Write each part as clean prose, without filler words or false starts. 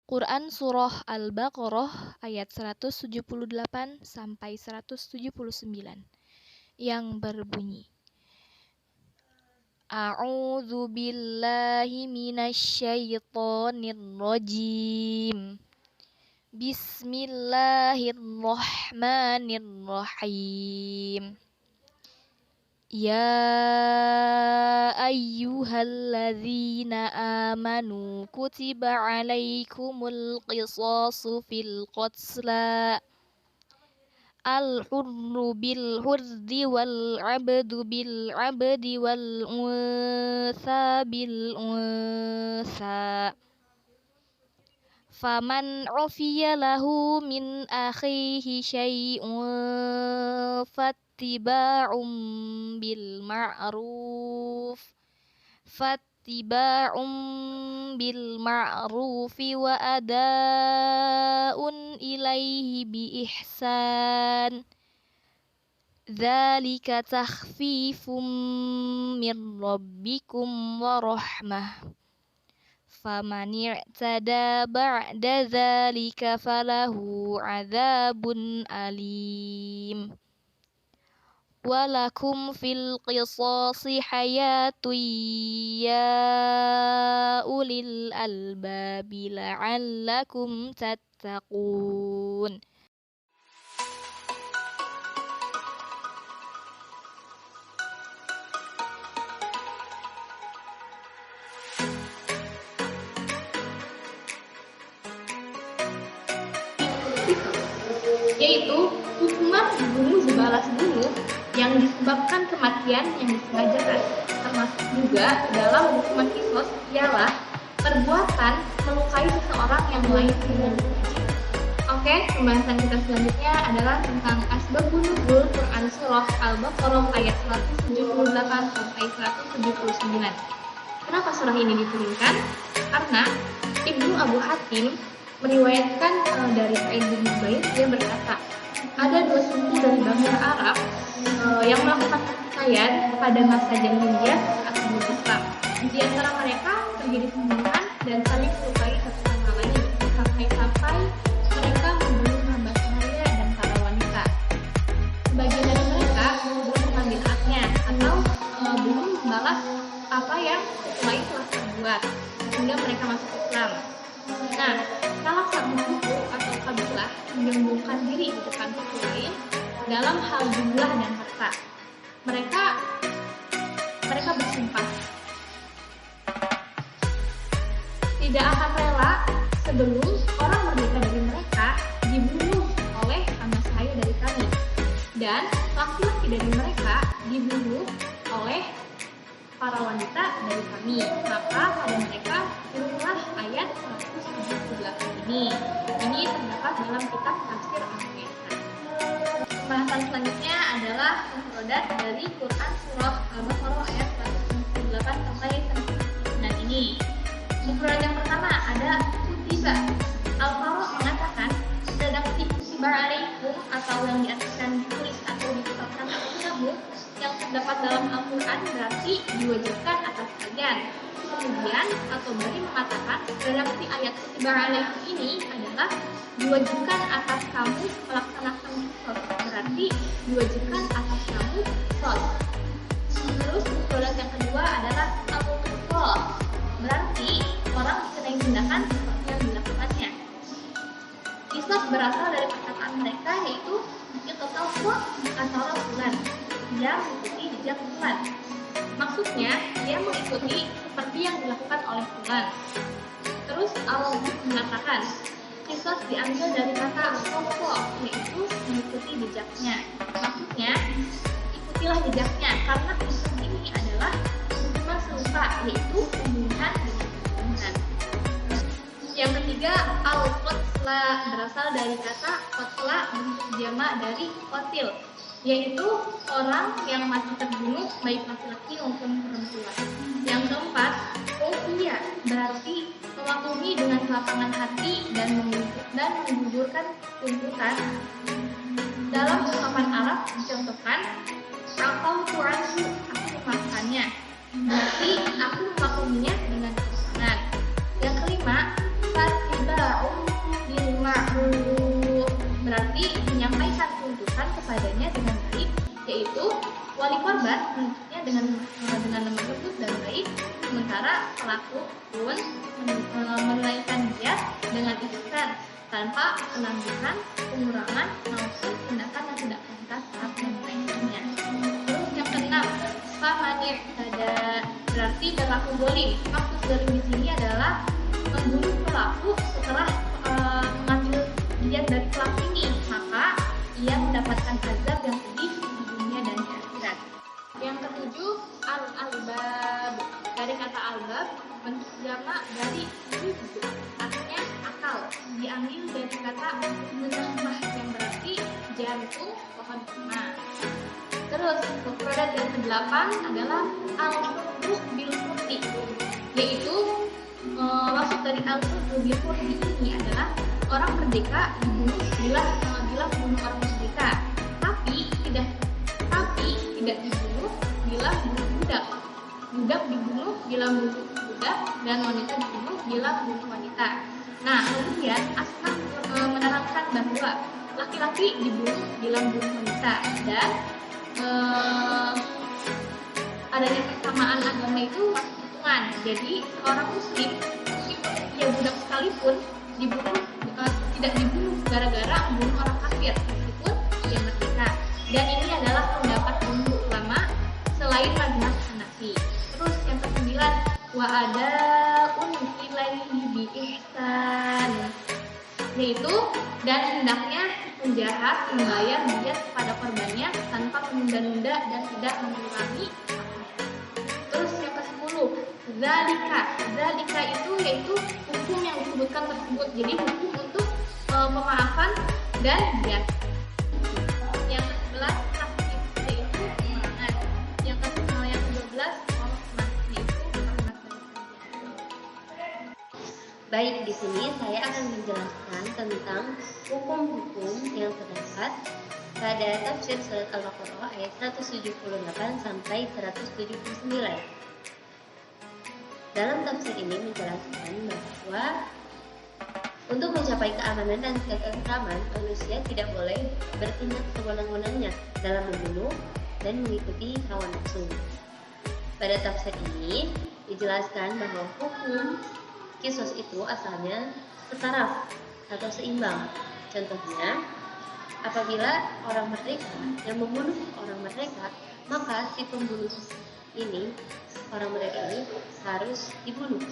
Quran Surah Al-Baqarah ayat 178 sampai 179 yang berbunyi, A'udzu billahi minasy syaithanir rajim. Bismillahirrahmanirrahim. Ya ayyuhalladzina amanu kutiba alaikumul qisasu fil qatla al-hurru bil hurri wal 'abdu bil 'abdi wal unsa bil unsa. Faman 'ufiya lahu min akhihi syai'un fattiba'un bil ma'rufi wa ada'un ilaihi bi ihsan. Dzalika takhfifum min rabbikum wa rahmah. Faman i'tada ba'da dzalika falahu 'adzabun alim. Walakum fil qisasi hayatun ya ulil albabi la'allakum tattaqun. Yaitu hukuman bunuh balas bunuh yang disebabkan kematian yang disengajakan. Termasuk juga dalam hukuman qisas ialah perbuatan melukai seseorang yang lain dengan sengaja. Oke, pembahasan kita selanjutnya adalah tentang asbabun nuzul Quran Surah Al-Baqarah ayat 178 sampai 179. Kenapa surah ini diturunkan? Karena Ibnu Abu Hatim meriwayatkan dari Sa'id bin Jubair, dia berkata, ada dua suku dari bangsa Arab yang melakukan pertikaian pada masa jahiliyah atau sebelum Islam. Di antara mereka terjadi pembunuhan dan saling melukai satu sama lain sampai mereka membunuh hamba sahaya dan para wanita. Sebagian dari mereka belum mengambil haknya atau belum membalas apa yang suku lain telah perbuat sehingga mereka masuk Islam. Nah, salah satu suku atau kabilah menyombongkan diri di depan suku lain dalam hal jumlah dan harta. Mereka bersumpah tidak akan rela sebelum orang merdeka dari mereka dibunuh oleh hamba sahaya dari kami, dan laki-laki dari mereka dibunuh oleh para wanita dari kami. Maka pada mereka turunlah ayat 178 ini. Ini terdapat dalam kitab tafsir Al-Qur'an. Pembahasan selanjutnya adalah mufradat dari Quran Surah Al-Baqarah ayat 178 sampai 179 ini. Mufradat yang pertama ada kutiba. Al-Qara mengatakan redaksi kutiba alaikum atau yang diartikan ditulis atau ditetapkan kamu yang terdapat dalam Al-Quran berarti diwajibkan atas kalian. Kemudian At-Tabari mengatakan redaksi ayat kutiba alaikum ini adalah diwajibkan atas kamu melaksanakan qisas, berarti diwajibkan atas kamu qisas. Terus produk yang kedua adalah al-qisas, berarti orang dikenai tindakan seperti yang dilakukannya. Qisas berasal dari perkataan mereka, yaitu iqtaswa atau fulan, dia mengikuti jejak fulan. Maksudnya dia mengikuti seperti yang dilakukan oleh fulan. Terus Allah mengatakan qisas diambil dari kata soko, yaitu mengikuti jejaknya. Maksudnya ikutilah jejaknya, karena qisas ini adalah hukuman serupa, yaitu pembunuhan dengan pembunuhan. Yang ketiga, al-qatla berasal dari kata qatla, bentuk jamak dari qatil, yaitu orang yang mati terbunuh baik laki-laki maupun perempuan. Yang keempat, ufiya berarti memaklumi dengan kelapangan hati dan menggugurkan tuntutan. Dalam ungkapan Arab dicontohkan atau tu'ansu, aku memaafkannya, berarti aku memakluminya dengan kesenangan. Yang kelima, fatiba ittiba'u bil ma'ruf, berarti menyampaikan tuntutan kepadanya dengan baik, yaitu wali korban menuntutnya dengan lemah lembut dan baik, sementara pelaku pun menunaikan dia dengan ihsan tanpa penampilan, pengurangan maupun tindakan yang tidak pantas saat menunaikannya. Terus yang keenam, famanir tada, berarti berlaku zalim. Maksud zalim di sini adalah membunuh pelaku setelah mengambil diat dari pelaku ini, maka ia mendapatkan azab yang pedih di dunia dan di akhirat. Yang ketujuh, al-albab. Dari kata albab bentuk jamak dari buku, artinya akal, diambil dari kata munahmah yang berarti jantung pohon kurma. Terus mufradat yang ke-8 adalah al-hurru bil hurri, yaitu maksud dari al-hurru bil hurri ini adalah orang merdeka dibunuh bila membunuh orang merdeka, tapi tidak dibunuh bila membunuh budak. Budak dibunuh bila membunuh budak, dan wanita dibunuh bila membunuh wanita. Nah, kemudian Asnaf menerangkan bahwa laki-laki dibunuh bila membunuh wanita, dan adanya kesamaan agama itu masih hitungan. Jadi seorang muslim meskipun dia budak sekalipun tidak dibunuh gara-gara membunuh orang kafir meskipun dia merdeka. Dan ini adalah pendapat jumhur ulama selain mazhab Hanafi. Terus yang ke-9, wa adaun ilaihi bi ihsan, yaitu dan hendaknya penjahat membayar diat kepada korbannya tanpa menunda-nunda dan tidak mengurangi. Terus yang ke-10, zalika itu yaitu hukum yang disebutkan tersebut. Jadi hukum untuk pemaafan dan diat. Yang ke-11, tasbih, yaitu kemenangan. Yang ke-12, Baik, di sini saya akan menjelaskan tentang hukum-hukum yang terdapat pada tafsir surat Al-Baqarah ayat 178 sampai 179. Dalam tafsir ini menjelaskan bahwa untuk mencapai keamanan dan ketentraman, manusia tidak boleh bertindak sewenang-wenangnya dalam membunuh dan mengikuti hawa nafsu. Pada tafsir ini dijelaskan bahwa hukum kisos itu asalnya setara atau seimbang. Contohnya, apabila orang merdeka yang membunuh orang merdeka, maka si pembunuh ini, orang merdeka ini harus dibunuh.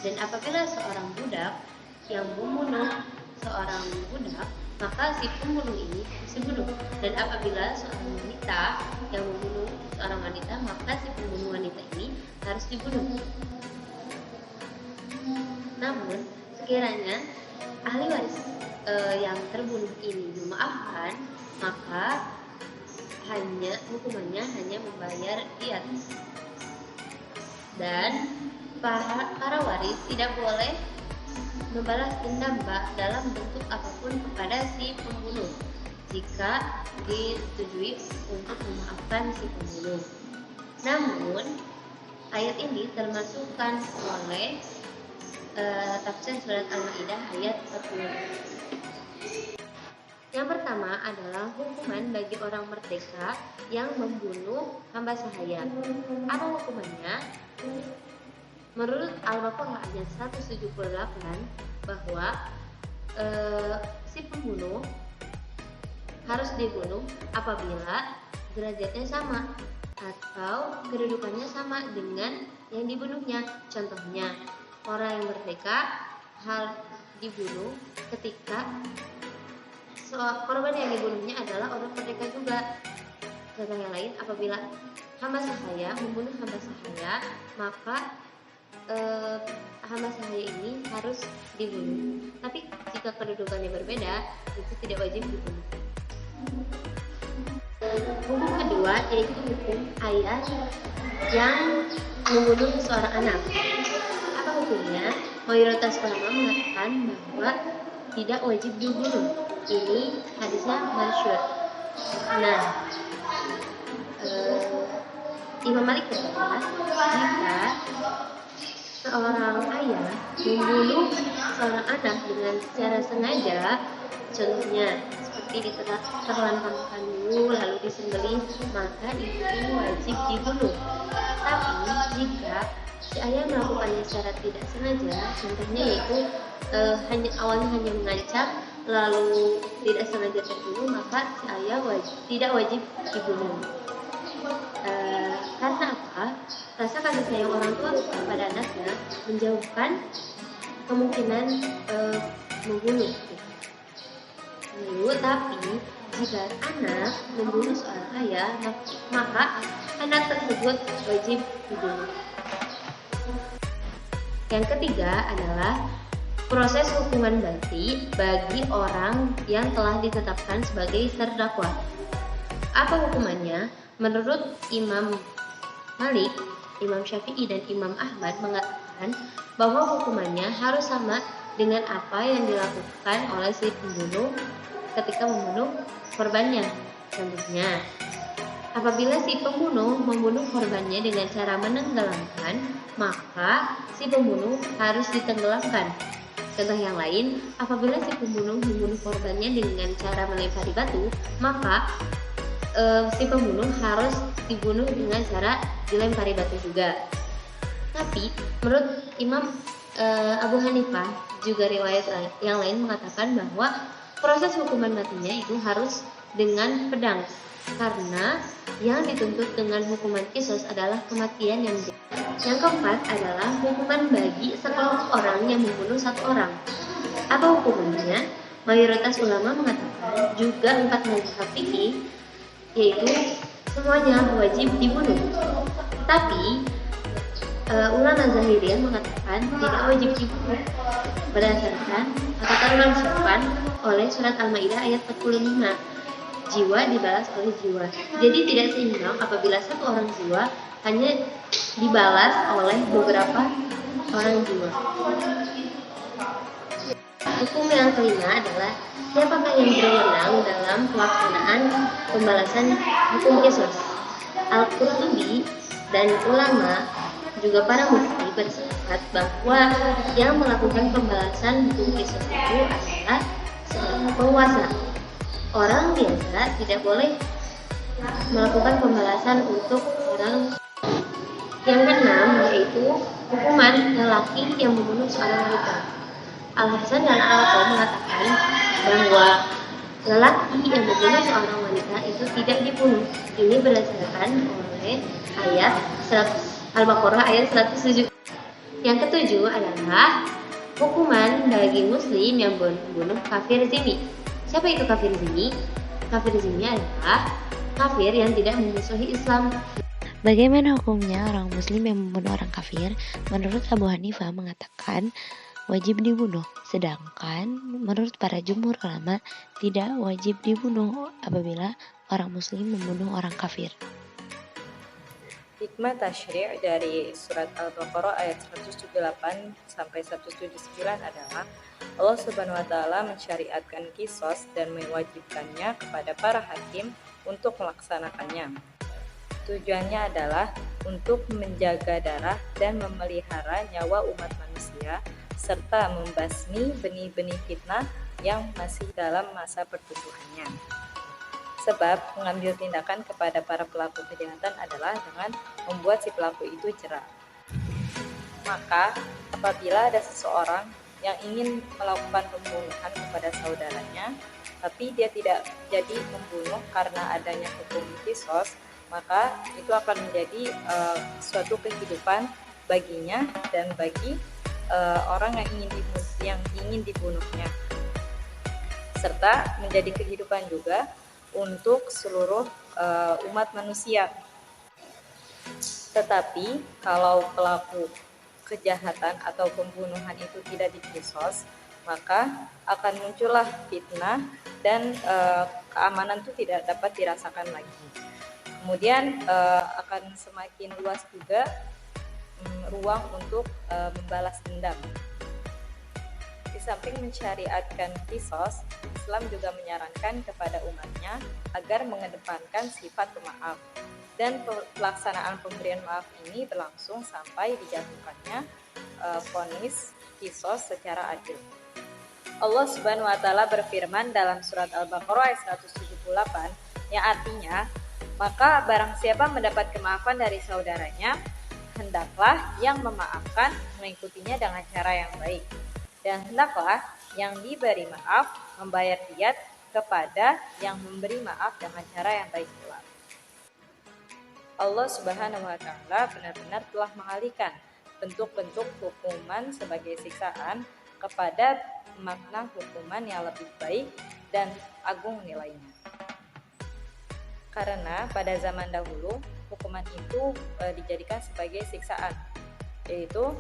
Dan apabila seorang budak yang membunuh seorang budak, maka si pembunuh ini harus dibunuh. Dan apabila seorang wanita yang membunuh seorang wanita, maka si pembunuh wanita ini harus dibunuh. Namun, sekiranya ahli waris yang terbunuh ini dimaafkan, maka hukumannya hanya membayar diat. Dan para waris tidak boleh membalas dendam dalam bentuk apapun kepada si pembunuh jika disetujui untuk memaafkan si pembunuh. Namun, ayat ini termasukkan oleh tafsir surat Al-Maidah ayat 40. Yang pertama adalah hukuman bagi orang merdeka yang membunuh hamba sahaya. Apa hukumannya? Menurut Al-Baqarah ayat 178 bahwa si pembunuh harus dibunuh apabila derajatnya sama atau kedudukannya sama dengan yang dibunuhnya. Contohnya, orang yang merdeka harus dibunuh ketika korban yang dibunuhnya adalah orang merdeka juga. Contoh yang lain, apabila hamba sahaya membunuh hamba sahaya, maka hamba sahaya ini harus dibunuh. Tapi jika kedudukannya berbeda, itu tidak wajib dibunuh. Hukum kedua yaitu hukum ayah yang membunuh seorang anak. Apa hukumnya? Mayoritas ulama mengatakan bahwa tidak wajib dibunuh. Ini hadisnya masyhur. Nah, Imam Malik berkata, jika seorang ayah membunuh seorang anak dengan secara sengaja, contohnya seperti diterlantarkan dulu lalu disembelih, maka itu wajib dibunuh. Tapi jika si ayah melakukannya secara tidak sengaja, contohnya yaitu awalnya hanya mengancam lalu tidak sengaja terbunuh, maka si ayah tidak wajib dibunuh. Karena apa? Rasa kasih sayang orang tua kepada anaknya menjauhkan kemungkinan membunuh. Tapi jika anak membunuh seorang ayah, maka anak tersebut wajib dibunuh. Yang ketiga adalah proses hukuman bagi orang yang telah ditetapkan sebagai terdakwa. Apa hukumannya? Menurut Imam Malik, Imam Syafi'i, dan Imam Ahmad mengatakan bahwa hukumannya harus sama dengan apa yang dilakukan oleh si pembunuh ketika membunuh korbannya. Contohnya, apabila si pembunuh membunuh korbannya dengan cara menenggelamkan, maka si pembunuh harus ditenggelamkan. Contoh yang lain, apabila si pembunuh membunuh korbannya dengan cara melempari batu, maka si pembunuh harus dibunuh dengan cara dilempari batu juga. Tapi menurut Imam Abu Hanifah, juga riwayat yang lain mengatakan bahwa proses hukuman matinya itu harus dengan pedang, karena yang dituntut dengan hukuman kisos adalah kematian yang berat. Yang keempat adalah hukuman bagi sekelompok orang yang membunuh satu orang. Apa hukumannya? Mayoritas ulama mengatakan juga 4 mazhab fikih, yaitu semuanya wajib dibunuh. Tapi ulama Zahiriyah mengatakan tidak wajib dibunuh berdasarkan atau termasukkan oleh surat Al-Maidah ayat 45. Jiwa dibalas oleh jiwa. Jadi tidak seimbang apabila satu orang jiwa hanya dibalas oleh beberapa orang jiwa. Hukum yang kelima adalah siapakah yang berwenang dalam pelaksanaan pembalasan hukum kisos. Al-Qurtubi dan ulama juga para mufti bersepakat bahwa yang melakukan pembalasan hukum kisos itu adalah seorang penguasa. Orang biasa tidak boleh melakukan pembalasan untuk orang. Yang keenam yaitu hukuman lelaki yang membunuh seorang wanita. Al-Hasan dan Al-Qaw mengatakan bahwa lelaki yang membunuh seorang wanita itu tidak dibunuh. Ini berdasarkan oleh ayat Al-Baqarah ayat 107. Yang ketujuh adalah hukuman bagi muslim yang membunuh kafir zimmi. Siapa itu kafir zimmi? Kafir zimmi adalah kafir yang tidak memusuhi Islam. Bagaimana hukumnya orang muslim yang membunuh orang kafir? Menurut Abu Hanifah mengatakan wajib dibunuh, sedangkan menurut para jumhur ulama tidak wajib dibunuh apabila orang muslim membunuh orang kafir. Hikmah tasyri' dari surat Al-Baqarah ayat 178 sampai 179 adalah Allah Subhanahu wa taala mensyariatkan kisos dan mewajibkannya kepada para hakim untuk melaksanakannya. Tujuannya adalah untuk menjaga darah dan memelihara nyawa umat manusia serta membasmi benih-benih fitnah yang masih dalam masa pertumbuhannya. Sebab mengambil tindakan kepada para pelaku kejahatan adalah dengan membuat si pelaku itu jera. Maka apabila ada seseorang yang ingin melakukan pembunuhan kepada saudaranya, tapi dia tidak jadi membunuh karena adanya hukum kisos, maka itu akan menjadi suatu kehidupan baginya dan bagi orang yang ingin dibunuhnya, serta menjadi kehidupan juga untuk seluruh umat manusia. Tetapi kalau pelaku kejahatan atau pembunuhan itu tidak dikisos, maka akan muncullah fitnah dan keamanan itu tidak dapat dirasakan lagi. Kemudian akan semakin luas juga ruang untuk membalas dendam. Di samping mensyariatkan kisos, Islam juga menyarankan kepada umatnya agar mengedepankan sifat pemaaf dan pelaksanaan pemberian maaf ini berlangsung sampai dijatuhkannya vonis kisos secara adil. Allah Subhanahu wa taala berfirman dalam surat Al-Baqarah ayat 178 yang artinya, maka barang siapa mendapat kemaafan dari saudaranya, hendaklah yang memaafkan mengikutinya dengan cara yang baik, dan hendaklah yang diberi maaf membayar diyat kepada yang memberi maaf dengan cara yang baik pula. Allah Subhanahu wa taala benar-benar telah mengalihkan bentuk-bentuk hukuman sebagai siksaan kepada makna hukuman yang lebih baik dan agung nilainya. Karena pada zaman dahulu hukuman itu dijadikan sebagai siksaan, yaitu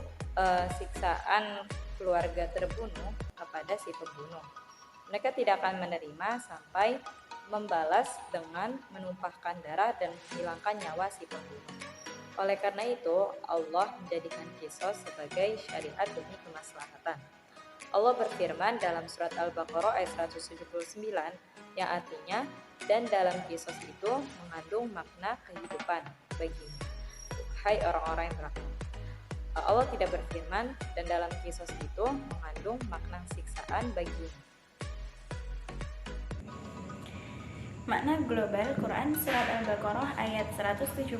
siksaan keluarga terbunuh kepada si pembunuh. Mereka tidak akan menerima sampai membalas dengan menumpahkan darah dan menghilangkan nyawa si pembunuh. Oleh karena itu, Allah menjadikan kisos sebagai syariat demi kemaslahatan. Allah berfirman dalam surat Al-Baqarah ayat 179 yang artinya, dan dalam kisos itu mengandung makna kehidupan bagimu, hai orang-orang yang berakal. Allah tidak berfirman dan dalam kisos itu mengandung makna siksaan bagimu. Makna global Quran Surat Al-Baqarah ayat 178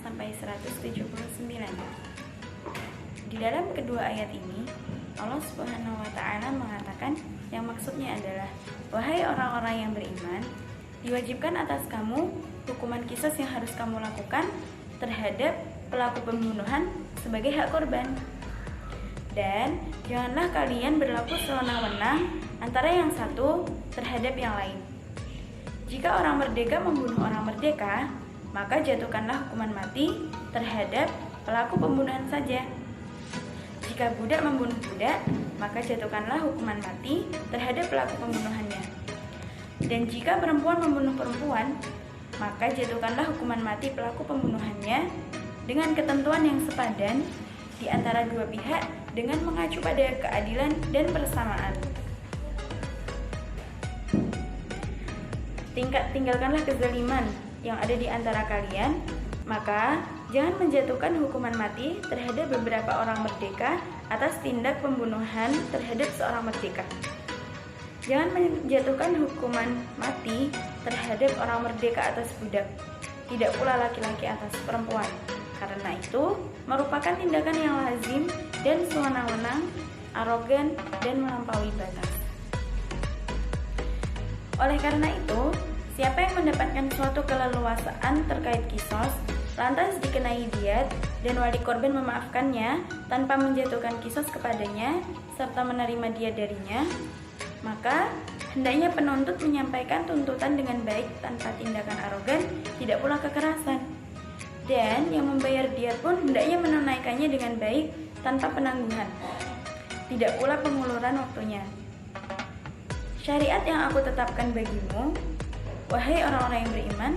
sampai 179. Di dalam kedua ayat ini, Allah Subhanahu wa taala mengatakan yang maksudnya adalah, wahai orang-orang yang beriman, diwajibkan atas kamu hukuman kisos yang harus kamu lakukan terhadap pelaku pembunuhan sebagai hak korban. Dan janganlah kalian berlaku sewenang-wenang antara yang satu terhadap yang lain. Jika orang merdeka membunuh orang merdeka, maka jatuhkanlah hukuman mati terhadap pelaku pembunuhan saja. Jika budak membunuh budak, maka jatuhkanlah hukuman mati terhadap pelaku pembunuhannya. Dan jika perempuan membunuh perempuan, maka jatuhkanlah hukuman mati pelaku pembunuhannya dengan ketentuan yang sepadan di antara dua pihak dengan mengacu pada keadilan dan persamaan. Tinggalkanlah kezaliman yang ada di antara kalian, maka jangan menjatuhkan hukuman mati terhadap beberapa orang merdeka atas tindak pembunuhan terhadap seorang merdeka. Jangan menjatuhkan hukuman mati terhadap orang merdeka atas budak, tidak pula laki-laki atas perempuan. Karena itu merupakan tindakan yang lazim dan sewenang-wenang, arogan, dan melampaui batas. Oleh karena itu, siapa yang mendapatkan suatu keleluasaan terkait kisos, lantas dikenai diyat, dan wali korban memaafkannya tanpa menjatuhkan kisos kepadanya, serta menerima diyat darinya, maka hendaknya penuntut menyampaikan tuntutan dengan baik tanpa tindakan arogan, tidak pula kekerasan. Dan yang membayar diyat pun hendaknya menunaikannya dengan baik tanpa penangguhan, tidak pula penguluran waktunya. Syariat yang aku tetapkan bagimu, wahai orang-orang yang beriman,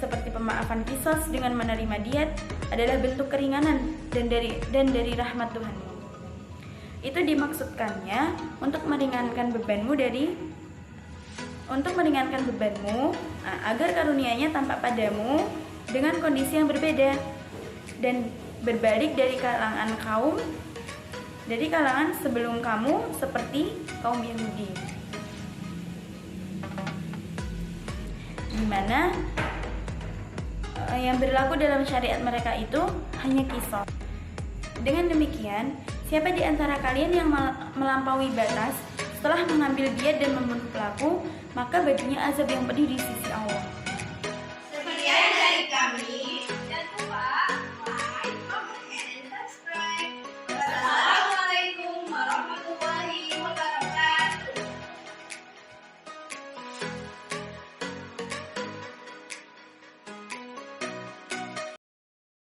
seperti pemaafan kisos dengan menerima diyat adalah bentuk keringanan dan dari rahmat Tuhanmu. Itu dimaksudkannya untuk meringankan bebanmu agar karunia-Nya tampak padamu dengan kondisi yang berbeda dan berbalik dari kalangan sebelum kamu seperti kaum Yahudi, di mana yang berlaku dalam syariat mereka itu hanya kisos. Dengan demikian, siapa di antara kalian yang melampaui batas setelah mengambil diyat dan membunuh pelaku, maka baginya azab yang pedih di sisi Allah. Sekian dari kami.